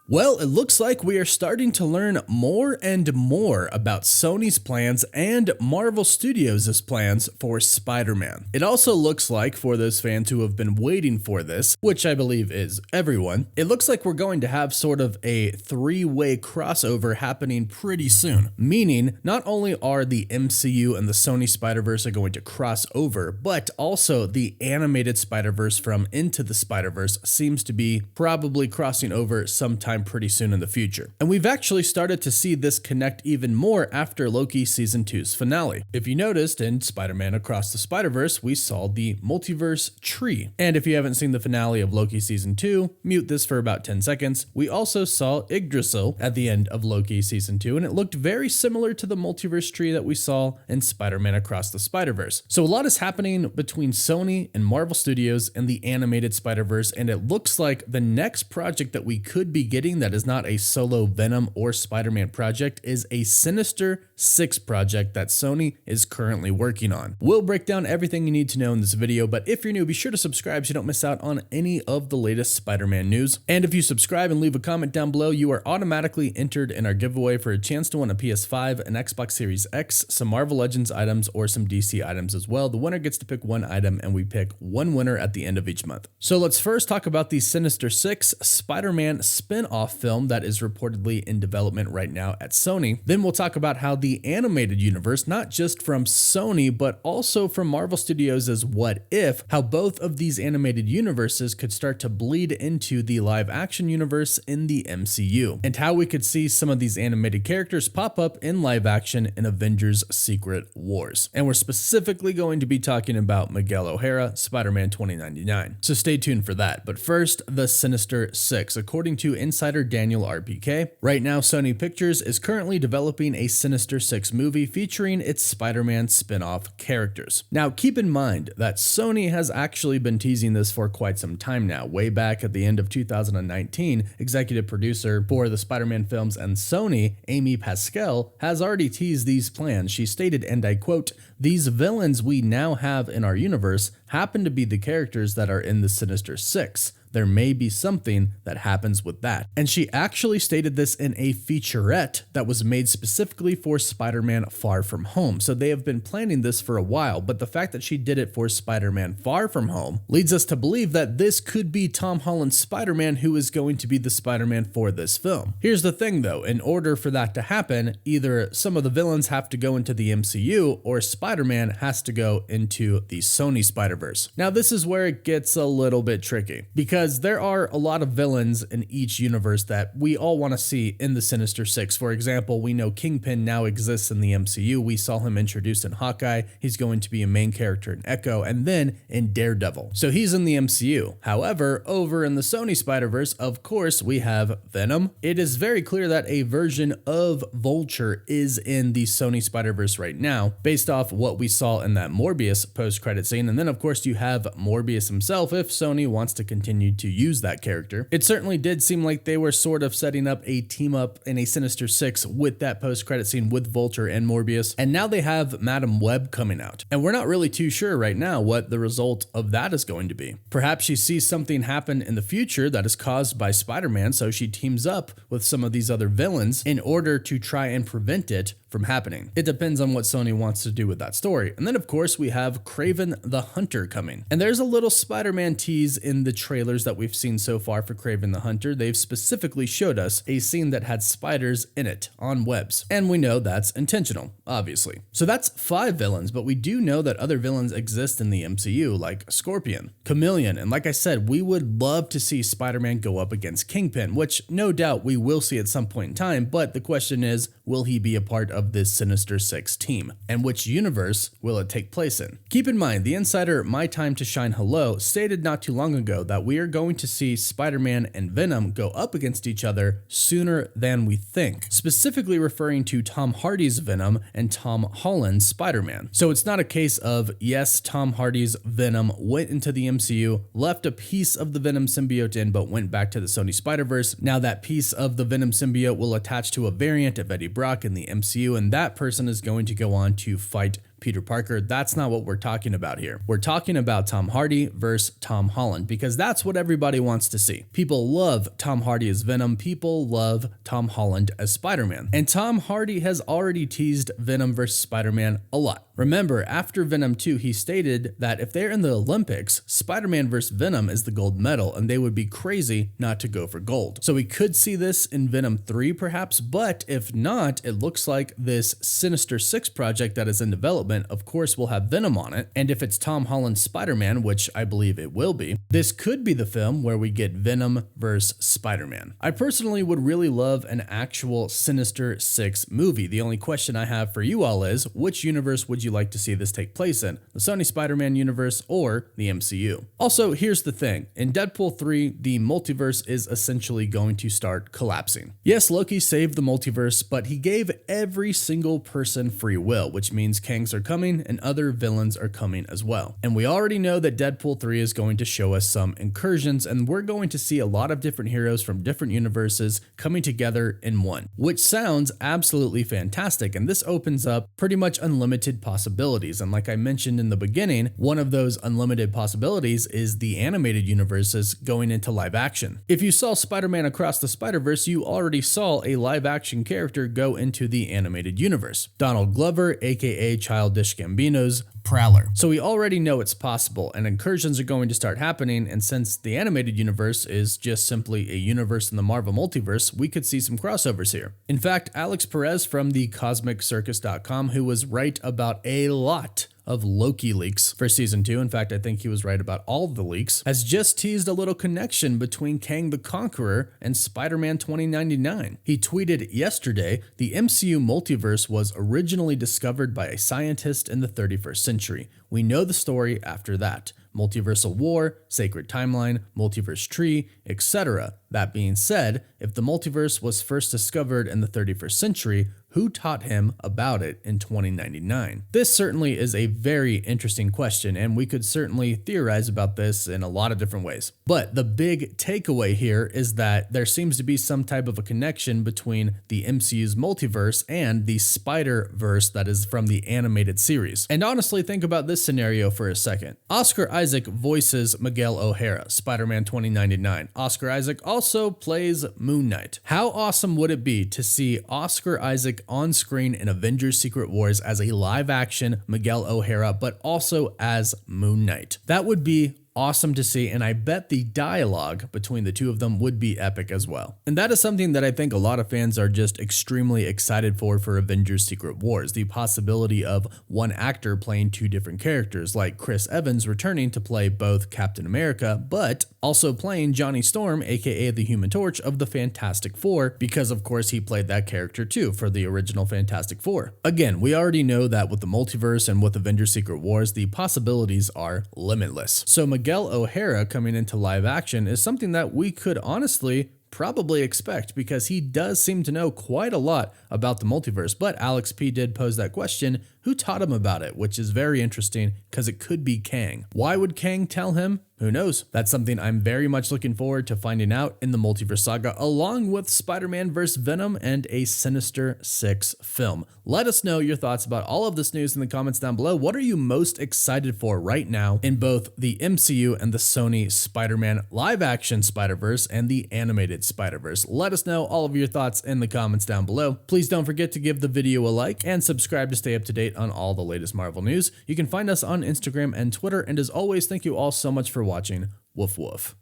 Well, it looks like we are starting to learn more and more about Sony's plans and Marvel Studios' plans for Spider-Man. It also looks like, for those fans who have been waiting for this, which I believe is everyone, it looks like we're going to have sort of a three-way crossover happening pretty soon. Meaning, not only are the MCU and the Sony Spider-Verse are going to cross over, but also the animated Spider-Verse from Into the Spider-Verse seems to be probably crossing over sometime pretty soon in the future. And we've actually started to see this connect even more after Loki Season 2's finale. If you noticed, in Spider-Man Across the Spider-Verse, we saw the multiverse tree. And if you haven't seen the finale of Loki Season 2, mute this for about 10 seconds. We also saw Yggdrasil at the end of Loki Season 2, and it looked very similar to the multiverse tree that we saw in Spider-Man Across the Spider-Verse. So a lot is happening between Sony and Marvel Studios and the animated Spider-Verse, and it looks like the next project that we could be getting that is not a solo Venom or Spider-Man project is a Sinister Six project that Sony is currently working on. We'll break down everything you need to know in this video, but if you're new, be sure to subscribe so you don't miss out on any of the latest Spider-Man news. And if you subscribe and leave a comment down below, you are automatically entered in our giveaway for a chance to win a PS5, an Xbox Series X, some Marvel Legends items, or some DC items as well. The winner gets to pick one item, and we pick one winner at the end of each month. So let's first talk about the Sinister Six Spider-Man spin-off film that is reportedly in development right now at Sony. Then we'll talk about how the animated universe, not just from Sony, but also from Marvel Studios' What If, how both of these animated universes could start to bleed into the live action universe in the MCU, and how we could see some of these animated characters pop up in live action in Avengers Secret Wars. And we're specifically going to be talking about Miguel O'Hara, Spider-Man 2099. So stay tuned for that. But first, the Sinister Six. According to insider Daniel RPK, right now Sony Pictures is currently developing a Sinister Six movie featuring its Spider-Man spin-off characters. Now keep in mind that Sony has actually been teasing this for quite some time now. Way back at the end of 2019, executive producer for the Spider-Man films and Sony, Amy Pascal, has already teased these plans. She stated, and I quote, "These villains we now have in our universe happen to be the characters that are in the Sinister Six. There may be something that happens with that." And she actually stated this in a featurette that was made specifically for Spider-Man Far From Home. So they have been planning this for a while, but the fact that she did it for Spider-Man Far From Home leads us to believe that this could be Tom Holland's Spider-Man who is going to be the Spider-Man for this film. Here's the thing though, in order for that to happen, either some of the villains have to go into the MCU or Spider-Man has to go into the Sony Spider-Verse. Now this is where it gets a little bit tricky, because there are a lot of villains in each universe that we all want to see in the Sinister Six. For example, we know Kingpin now exists in the MCU. We saw him introduced in Hawkeye. He's going to be a main character in Echo and then in Daredevil. So he's in the MCU. However, over in the Sony Spider-Verse, of course, we have Venom. It is very clear that a version of Vulture is in the Sony Spider-Verse right now, based off what we saw in that Morbius post-credit scene. And then, of course, you have Morbius himself if Sony wants to continue to use that character. It certainly did seem like they were sort of setting up a team up in a Sinister Six with that post-credit scene with Vulture and Morbius, and now they have Madam Web coming out. And we're not really too sure right now what the result of that is going to be. Perhaps she sees something happen in the future that is caused by Spider-Man, so she teams up with some of these other villains in order to try and prevent it from happening. It depends on what Sony wants to do with that story. And then of course we have Kraven the Hunter coming. And there's a little Spider-Man tease in the trailers that we've seen so far for Kraven the Hunter. They've specifically showed us a scene that had spiders in it on webs. And we know that's intentional, obviously. So that's 5 villains, but we do know that other villains exist in the MCU, like Scorpion, Chameleon, and like I said, we would love to see Spider-Man go up against Kingpin, which no doubt we will see at some point in time, but the question is, will he be a part of this Sinister Six team? And which universe will it take place in? Keep in mind, the insider My Time to Shine Hello stated not too long ago that we are going to see Spider-Man and Venom go up against each other sooner than we think, specifically referring to Tom Hardy's Venom and Tom Holland's Spider-Man. So it's not a case of, yes, Tom Hardy's Venom went into the MCU, left a piece of the Venom symbiote in, but went back to the Sony Spider-Verse. Now that piece of the Venom symbiote will attach to a variant of Eddie Brock in the MCU, and that person is going to go on to fight Peter Parker. That's not what we're talking about here. We're talking about Tom Hardy versus Tom Holland, because that's what everybody wants to see. People love Tom Hardy as Venom. People love Tom Holland as Spider-Man. And Tom Hardy has already teased Venom versus Spider-Man a lot. Remember, after Venom 2, he stated that if they're in the Olympics, Spider-Man versus Venom is the gold medal, and they would be crazy not to go for gold. So we could see this in Venom 3 perhaps, but if not, it looks like this Sinister Six project that is in development, of course, will have Venom on it. And if it's Tom Holland's Spider-Man, which I believe it will be, this could be the film where we get Venom versus Spider-Man. I personally would really love an actual Sinister Six movie. The only question I have for you all is, which universe would you like to see this take place in? The Sony Spider-Man universe or the MCU? Also, here's the thing. In Deadpool 3, the multiverse is essentially going to start collapsing. Yes, Loki saved the multiverse, but he gave every single person free will, which means Kangs are coming and other villains are coming as well. And we already know that Deadpool 3 is going to show us some incursions, and we're going to see a lot of different heroes from different universes coming together in one, which sounds absolutely fantastic. And this opens up pretty much unlimited possibilities. And like I mentioned in the beginning, one of those unlimited possibilities is the animated universes going into live action. If you saw Spider-Man Across the Spider-Verse, you already saw a live action character go into the animated universe. Donald Glover, aka Childish Gambino's Prowler. So we already know it's possible, and incursions are going to start happening, and since the animated universe is just simply a universe in the Marvel multiverse, we could see some crossovers here. In fact, Alex Perez from the CosmicCircus.com, who was right about a lot of Loki leaks for season 2, in fact I think he was right about all of the leaks, has just teased a little connection between Kang the Conqueror and Spider-Man 2099. He tweeted yesterday, the MCU multiverse was originally discovered by a scientist in the 31st century. We know the story after that. Multiversal War, Sacred Timeline, Multiverse Tree, etc. That being said, if the multiverse was first discovered in the 31st century, who taught him about it in 2099? This certainly is a very interesting question, and we could certainly theorize about this in a lot of different ways. But the big takeaway here is that there seems to be some type of a connection between the MCU's multiverse and the Spider-Verse that is from the animated series. And honestly, think about this scenario for a second. Oscar Isaac voices Miguel O'Hara, Spider-Man 2099. Oscar Isaac also plays Moon Knight. How awesome would it be to see Oscar Isaac on screen in Avengers Secret Wars as a live-action Miguel O'Hara, but also as Moon Knight? That would be awesome to see, and I bet the dialogue between the two of them would be epic as well. And that is something that I think a lot of fans are just extremely excited for Avengers Secret Wars, the possibility of one actor playing two different characters, like Chris Evans returning to play both Captain America, but also playing Johnny Storm, aka the Human Torch of the Fantastic Four, because of course he played that character too for the original Fantastic Four. Again, we already know that with the multiverse and with Avengers Secret Wars, the possibilities are limitless. So Miguel O'Hara coming into live action is something that we could honestly probably expect, because he does seem to know quite a lot about the multiverse. But Alex P did pose that question, who taught him about it, which is very interesting because it could be Kang. Why would Kang tell him? Who knows? That's something I'm very much looking forward to finding out in the multiverse saga, along with Spider-Man vs. Venom and a Sinister Six film. Let us know your thoughts about all of this news in the comments down below. What are you most excited for right now in both the MCU and the Sony Spider-Man live action Spider-Verse and the animated Spider-Verse? Let us know all of your thoughts in the comments down below. Please don't forget to give the video a like and subscribe to stay up to date on all the latest Marvel news. You can find us on Instagram and Twitter, and as always, thank you all so much for watching. Woof woof.